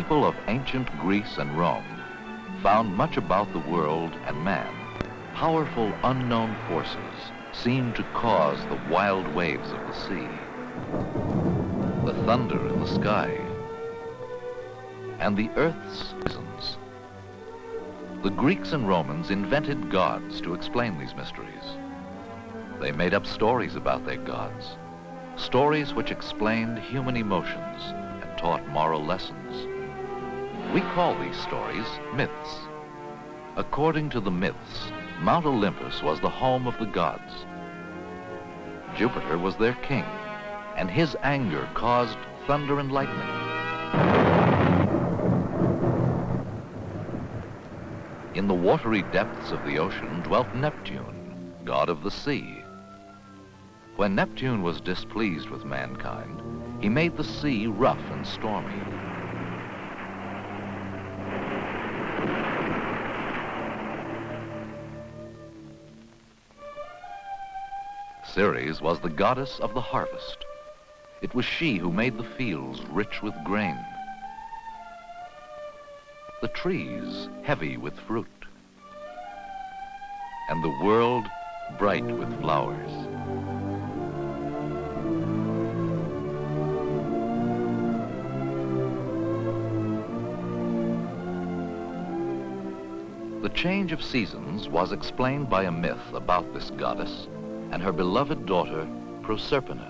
people of ancient Greece and Rome found much about the world and man. Powerful unknown forces seemed to cause the wild waves of the sea, the thunder in the sky, and the earth's seasons. The Greeks and Romans invented gods to explain these mysteries. They made up stories about their gods, stories which explained human emotions and taught moral lessons. We call these stories myths. According to the myths, Mount Olympus was the home of the gods. Jupiter was their king, and his anger caused thunder and lightning. In the watery depths of the ocean dwelt Neptune, god of the sea. When Neptune was displeased with mankind, he made the sea rough and stormy. Ceres was the goddess of the harvest. It was she who made the fields rich with grain, the trees heavy with fruit, and the world bright with flowers. The change of seasons was explained by a myth about this goddess and her beloved daughter, Persephone.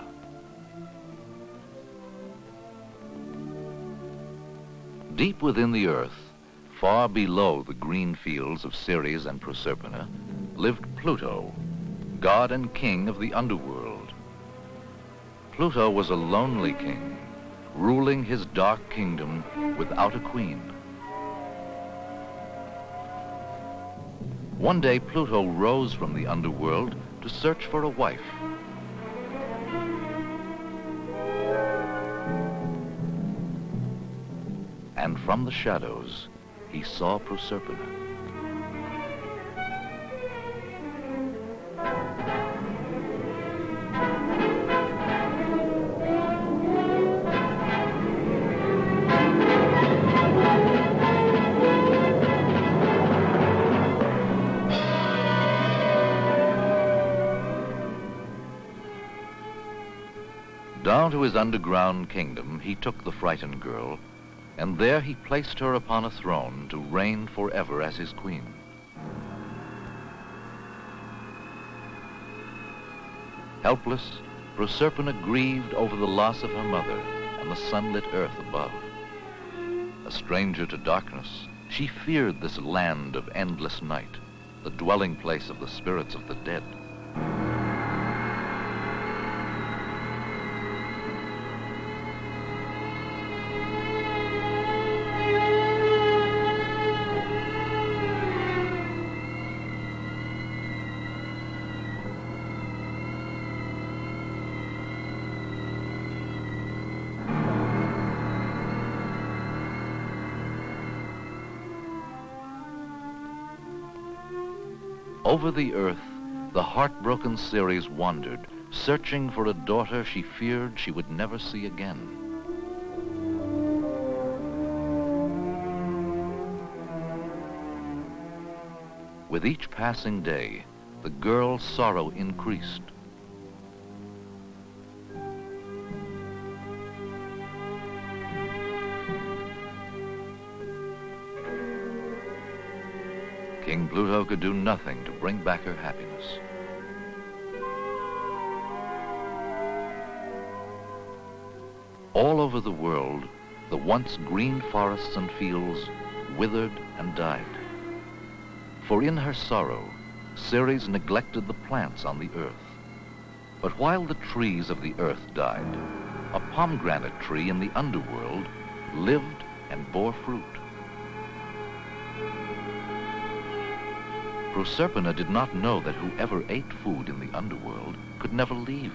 Deep within the earth, far below the green fields of Ceres and Persephone, lived Pluto, god and king of the underworld. Pluto was a lonely king, ruling his dark kingdom without a queen. One day, Pluto rose from the underworld to search for a wife. And from the shadows, he saw Persephone. Down to his underground kingdom he took the frightened girl, and there he placed her upon a throne to reign forever as his queen. Helpless, Persephone grieved over the loss of her mother and the sunlit earth above. A stranger to darkness, she feared this land of endless night, the dwelling place of the spirits of the dead. Over the earth, the heartbroken Ceres wandered, searching for a daughter she feared she would never see again. With each passing day, the girl's sorrow increased. King Pluto could do nothing to bring back her happiness. All over the world, the once green forests and fields withered and died. For in her sorrow, Ceres neglected the plants on the earth. But while the trees of the earth died, a pomegranate tree in the underworld lived and bore fruit. Persephone did not know that whoever ate food in the underworld could never leave.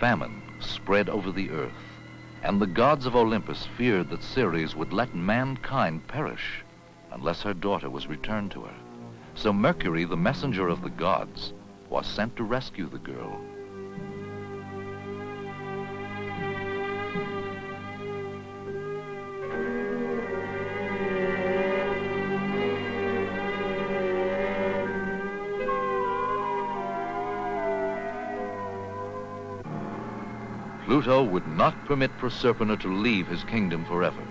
famine spread over the earth, and the gods of Olympus feared that Ceres would let mankind perish unless her daughter was returned to her. So Mercury, the messenger of the gods, was sent to rescue the girl. Pluto would not permit Persephone to leave his kingdom forever,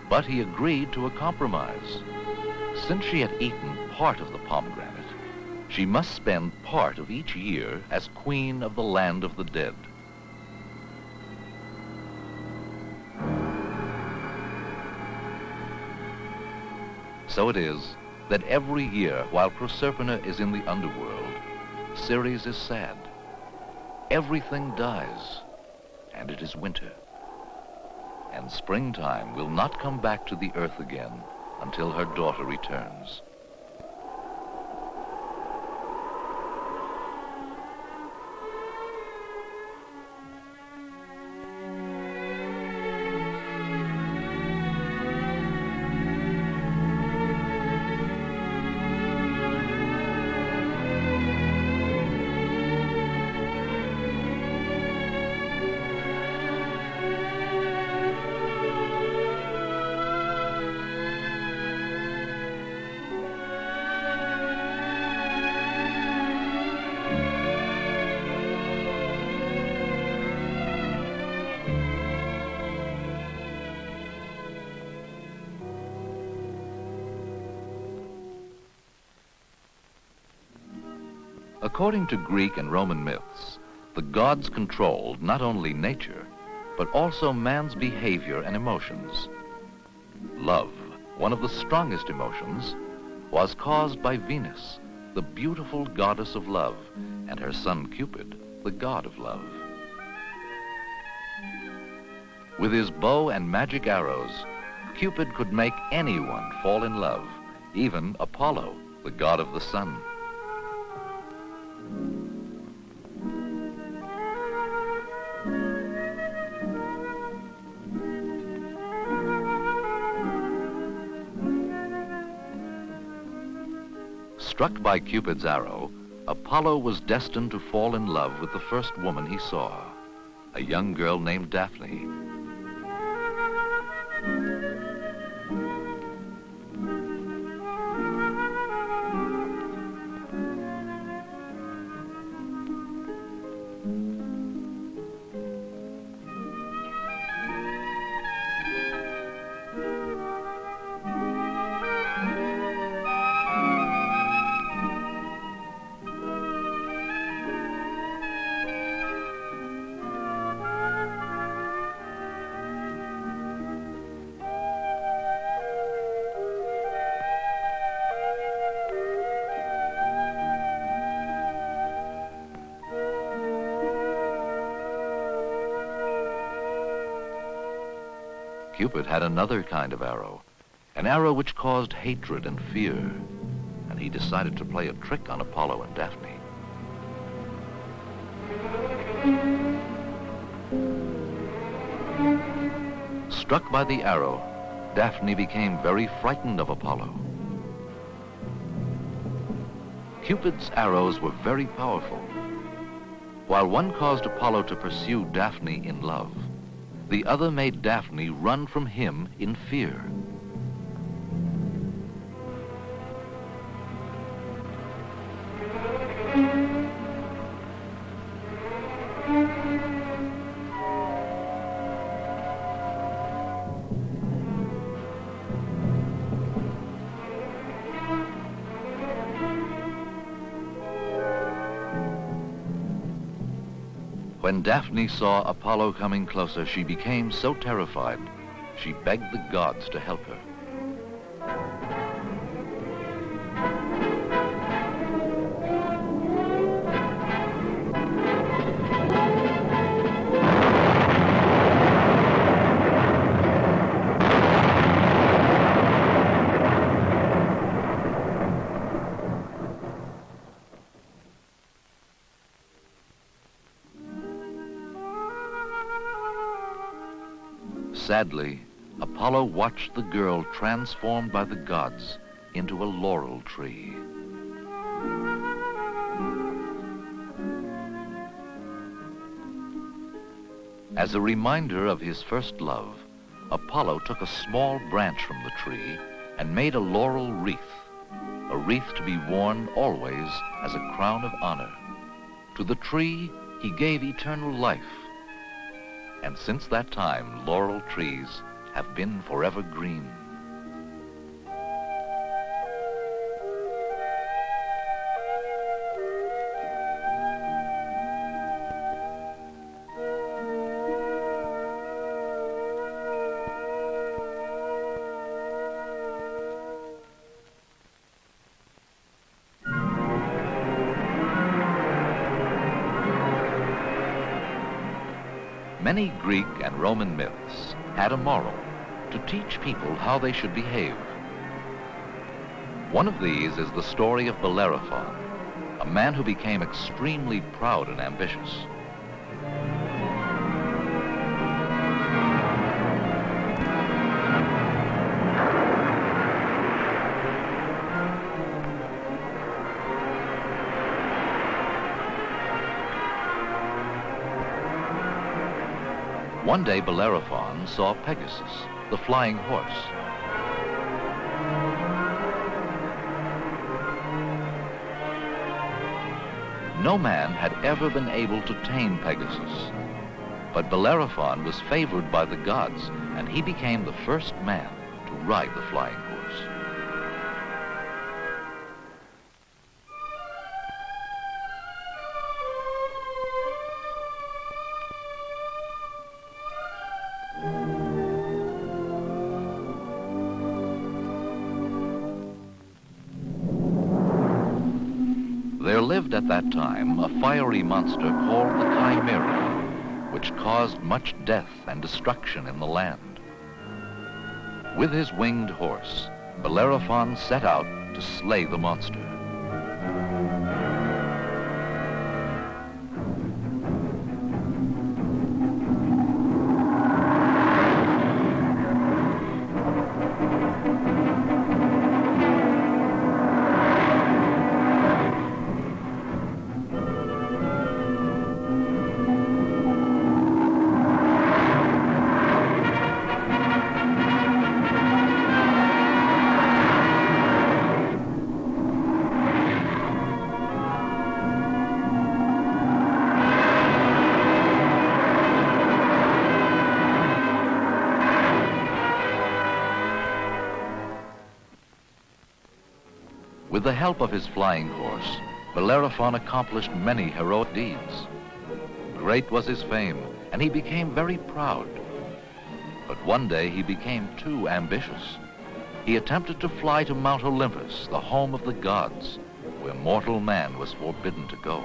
but he agreed to a compromise. Since she had eaten part of the pomegranate, she must spend part of each year as queen of the land of the dead. So it is that every year, while Persephone is in the underworld, Ceres is sad. Everything dies, and it is winter. And springtime will not come back to the earth again until her daughter returns. According to Greek and Roman myths, the gods controlled not only nature, but also man's behavior and emotions. Love, one of the strongest emotions, was caused by Venus, the beautiful goddess of love, and her son Cupid, the god of love. With his bow and magic arrows, Cupid could make anyone fall in love, even Apollo, the god of the sun. Struck by Cupid's arrow, Apollo was destined to fall in love with the first woman he saw, a young girl named Daphne. Cupid had another kind of arrow, an arrow which caused hatred and fear, and he decided to play a trick on Apollo and Daphne. Struck by the arrow, Daphne became very frightened of Apollo. Cupid's arrows were very powerful. While one caused Apollo to pursue Daphne in love, the other made Daphne run from him in fear. When Daphne saw Apollo coming closer, she became so terrified, she begged the gods to help her. Sadly, Apollo watched the girl transformed by the gods into a laurel tree. As a reminder of his first love, Apollo took a small branch from the tree and made a laurel wreath, a wreath to be worn always as a crown of honor. To the tree, he gave eternal life. And since that time, laurel trees have been forever green. Many Greek and Roman myths had a moral to teach people how they should behave. One of these is the story of Bellerophon, a man who became extremely proud and ambitious. One day, Bellerophon saw Pegasus, the flying horse. No man had ever been able to tame Pegasus, but Bellerophon was favored by the gods, and he became the first man to ride the flying horse. There lived at that time a fiery monster called the Chimera, which caused much death and destruction in the land. With his winged horse, Bellerophon set out to slay the monster. With the help of his flying horse, Bellerophon accomplished many heroic deeds. Great was his fame, and he became very proud. But one day he became too ambitious. He attempted to fly to Mount Olympus, the home of the gods, where mortal man was forbidden to go.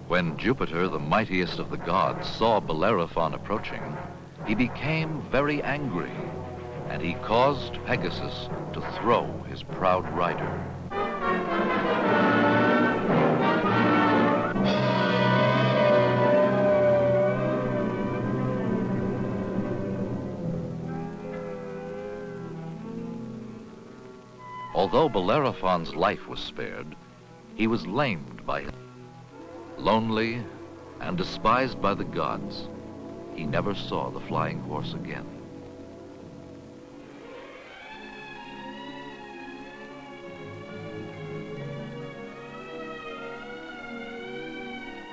When Jupiter, the mightiest of the gods, saw Bellerophon approaching, he became very angry, and he caused Pegasus to throw his proud rider. Although Bellerophon's life was spared, he was lamed by it. Lonely and despised by the gods, he never saw the flying horse again.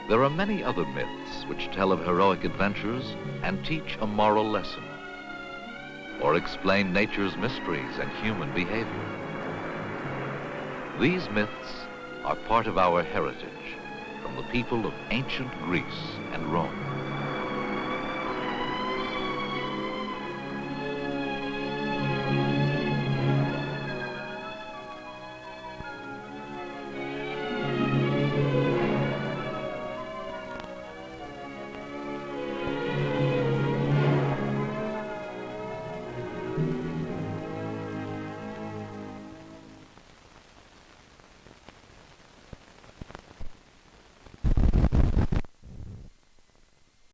There are many other myths which tell of heroic adventures and teach a moral lesson, or explain nature's mysteries and human behavior. These myths are part of our heritage, from the people of ancient Greece and Rome.